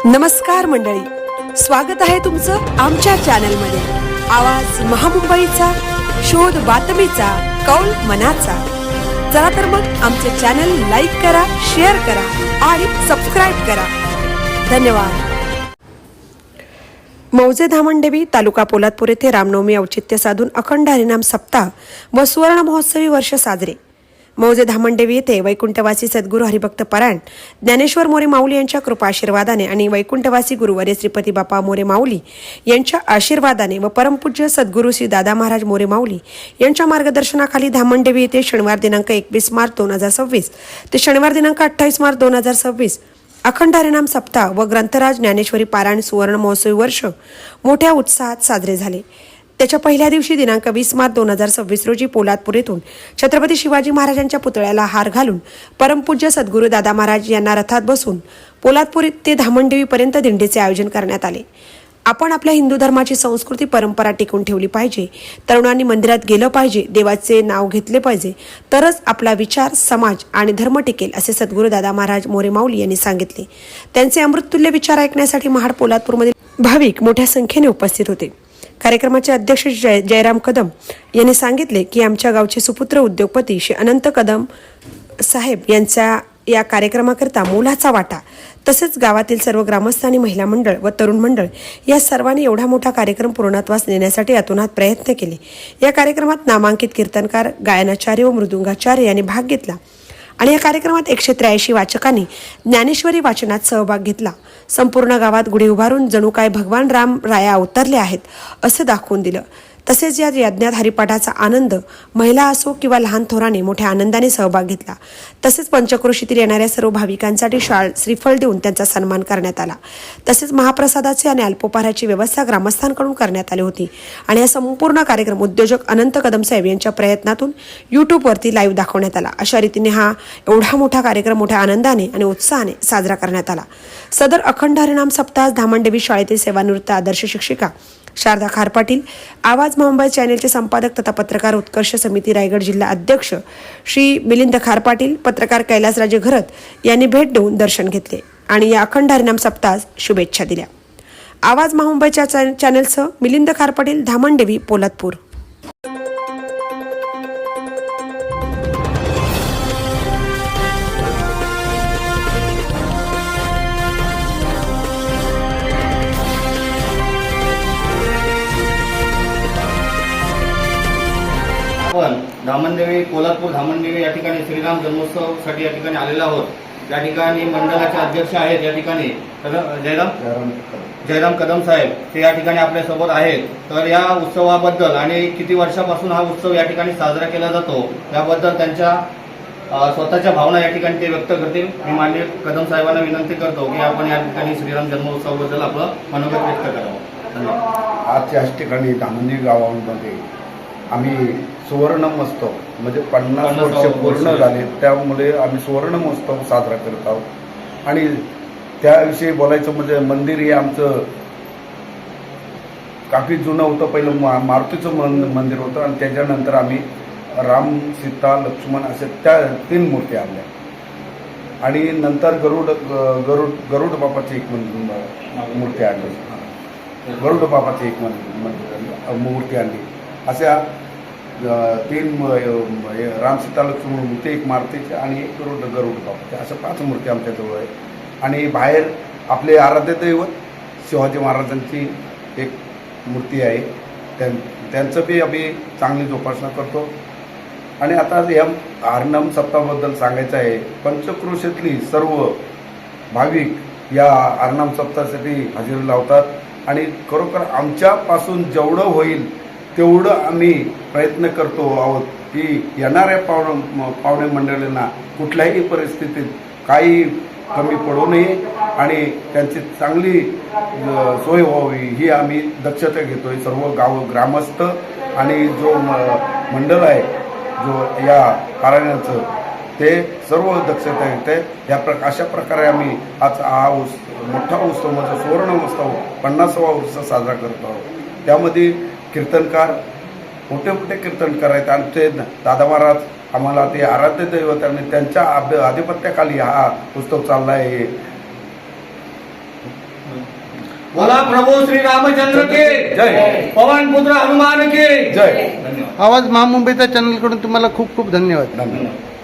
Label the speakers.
Speaker 1: नमस्कार मंडळी, स्वागत आहे तुमचं आमच्या चॅनलमध्ये। आवाज महामुंबईचा, शोध बातमीचा, कौल मनाचा। चला तर मग आमचे चॅनल लाईक करा, शेअर करा आणि सबस्क्राइब करा। धन्यवाद। मौजे धामणदेवी तालुका पोलादपूर येथे रामनवमी औचित्य साधून अखंड हरिनाम सप्ताह व सुवर्ण महोत्सवी वर्ष साजरे। मौजे धामणदेवी येथे वैकुंठवासी सद्गुरू हरिभक्त परायण ज्ञानेश्वर मोरे माऊली यांच्या कृपा आशीर्वादाने आणि वैकुंठवासी गुरुवर्य श्रीपती बापा मोरे माऊली यांच्या आशीर्वादाने व परमपूज्य सद्गुरू श्री दादा महाराज मोरे माऊली यांच्या मार्गदर्शनाखाली धामणदेवी येथे शनिवार दिनांक 21 मार्च 2026 ते शनिवार दिनांक 28 मार्च 2026 अखंड हरिनाम सप्ताह व ग्रंथराज ज्ञानेश्वरी पारायण सुवर्ण महोत्सवी वर्ष मोठ्या उत्साहात साजरे झाले। त्याच्या पहिल्या दिवशी दिनांक 20 मार्च 2026 रोजी पोलादपूर येथून छत्रपती शिवाजी महाराजांच्या पुतळ्याला हार घालून परमपूज्य सद्गुरू दादा महाराज यांना रथात बसून पोलादपूर ते धामणदेवीपर्यंत दिंडीचे आयोजन करण्यात आले। आपण आपल्या हिंदू धर्माची संस्कृती परंपरा टिकवून ठेवली पाहिजे। तरुणांनी मंदिरात गेलं पाहिजे, देवाचे नाव घेतले पाहिजे, तरच आपला विचार, समाज आणि धर्म टिकेल, असे सद्गुरू दादा महाराज मोरे माऊली यांनी सांगितले। त्यांचे अमृततुल्य विचार ऐकण्यासाठी महाड पोलादपूरमधील भाविक मोठ्या संख्येने उपस्थित होते। कार्यक्रमाचे अध्यक्ष जयराम कदम यांनी सांगितले की आमच्या गावचे सुपुत्र उद्योगपती श्री अनंत कदम साहेब यांचा या कार्यक्रमाकरता मोलाचा वाटा, तसेच गावातील सर्व ग्रामस्थ आणि महिला मंडळ व तरुण मंडळ या सर्वांनी एवढा मोठा कार्यक्रम पूर्णत्वास नेण्यासाठी अतोनात प्रयत्न केले। या कार्यक्रमात नामांकित कीर्तनकार, गायनाचार्य व मृदुंगाचार्य यांनी भाग घेतला आणि या कार्यक्रमात 183 वाचकांनी ज्ञानेश्वरी वाचनात सहभाग घेतला। संपूर्ण गावात गुढी उभारून जणू काय भगवान राम राया अवतरले आहेत असं दाखवून दिलं। तसेच या यज्ञात हरिपाठाचा आनंद महिला असो किंवा लहान थोराने मोठ्या आनंदाने सहभाग घेतला। तसेच पंचक्रोशीतील येणाऱ्या सर्व भाविकांसाठी शाल, श्रीफळ देऊन त्यांचा सन्मान करण्यात आला। तसेच महाप्रसादाचे आणि अल्पोपहाराची व्यवस्था ग्रामस्थांकडून करण्यात आली होती आणि हा संपूर्ण कार्यक्रम उद्योजक अनंत कदम साहेब यांच्या प्रयत्नातून यूट्यूबवरती लाईव्ह दाखवण्यात आला। अशा रीतीने हा एवढा मोठा कार्यक्रम मोठ्या आनंदाने आणि उत्साहाने साजरा करण्यात आला। सदर अखंड हरिनाम सप्ताह धामणदेवी शाळेतील सेवानिवृत्त आदर्श शिक्षिका शारदा खार पाटील, आवाज मुंबई चॅनेलचे संपादक तथा पत्रकार उत्कर्ष समिती रायगड जिल्हा अध्यक्ष श्री मिलिंद खार पाटील, पत्रकार कैलासराजे घरत यांनी भेट देऊन दर्शन घेतले आणि या अखंड हरिनाम सप्ताहास शुभेच्छा दिल्या। आवाज मुंबईच्या चॅनेलसह मिलिंद खार पाटील, धामणदेवी, पोलादपूर।
Speaker 2: आपण धामणदेवी पोलादपूर धामणदेवी या ठिकाणी श्रीराम जन्मोत्सवासाठी या ठिकाणी आलेलो आहोत। या ठिकाणी मंडळाचे अध्यक्ष आहेत या ठिकाणी जयराम कदम साहेब, ते या ठिकाणी आपल्यासोबत आहेत। तर या उत्सवाबद्दल आणि किती वर्षापासून हा उत्सव या ठिकाणी साजरा केला जातो याबद्दल त्यांच्या स्वतःच्या भावना या ठिकाणी ते व्यक्त करतील। मी माननीय कदम साहेबांना विनंती करतो की आपण या ठिकाणी श्रीराम जन्मोत्सवाबद्दल आपलं मनोगत व्यक्त करावं। धन्यवाद।
Speaker 3: आज याच ठिकाणी धामणदेवी गावामध्ये आम्ही सुवर्ण महोत्सव म्हणजे 50 वर्ष पूर्ण झाले, त्यामुळे आम्ही सुवर्ण महोत्सव साजरा करत आहोत। आणि त्याविषयी बोलायचं म्हणजे मंदिर हे आमचं काफी जुनं होतं। पहिलं मारुतीचं मंदिर होतं आणि त्याच्यानंतर आम्ही राम, सीता, लक्ष्मण असे त्या 3 मूर्ती आणल्या आणि नंतर गरुड बापाची एक मूर्ती आणली, गरुड बापाची एक मूर्ती आणली। अशा 3 राम, सीता, लक्ष्मण मूर्ती, एक मारुतीची आणि एक गरुड बापाची, अशा 5 मूर्ती आमच्याजवळ आहे। आणि बाहेर आपले आराध्य दैवत शिवाजी महाराजांची एक मूर्ती आहे, त्यांचं बी आम्ही चांगली जोपासना करतो। आणि आता या हरिनाम सप्ताहाबद्दल सांगायचं आहे, पंचक्रोशीतली सर्व भाविक या हरिनाम सप्ताहासाठी हजेरी लावतात आणि खरोखर आमच्यापासून जेवढं होईल तेवढं आम्ही प्रयत्न करतो आहोत की येणाऱ्या पाहुणे मंडळींना कुठल्याही परिस्थितीत काही कमी पडू नये आणि त्यांची चांगली सोय व्हावी ही आम्ही दक्षता घेतोय। सर्व ग्रामस्थ आणि जो मंडळ आहे जो या पारायणाचं, ते सर्व दक्षता घेते। अशा प्रकारे आम्ही आज हा मोठा उत्सव म्हणजे सुवर्ण महोत्सव 50वा वर्ष साजरा करतो आहोत। त्यामध्ये कीर्तनकार, मोठे मोठे कीर्तनकार आहेत आणि ते दादा महाराज आम्हाला ते आराध्य दैवत आणि त्यांच्या आधिपत्याखाली हा उत्सव चालला आहे।
Speaker 2: बोला प्रभू श्री रामचंद्र के
Speaker 3: जय.
Speaker 2: पवन पुत्र हनुमान के
Speaker 3: जय.
Speaker 2: धन्यवाद.
Speaker 4: आवाज महामुंबईचा चॅनलकडून तुम्हाला खूप खूप धन्यवाद.
Speaker 3: धन्यवाद.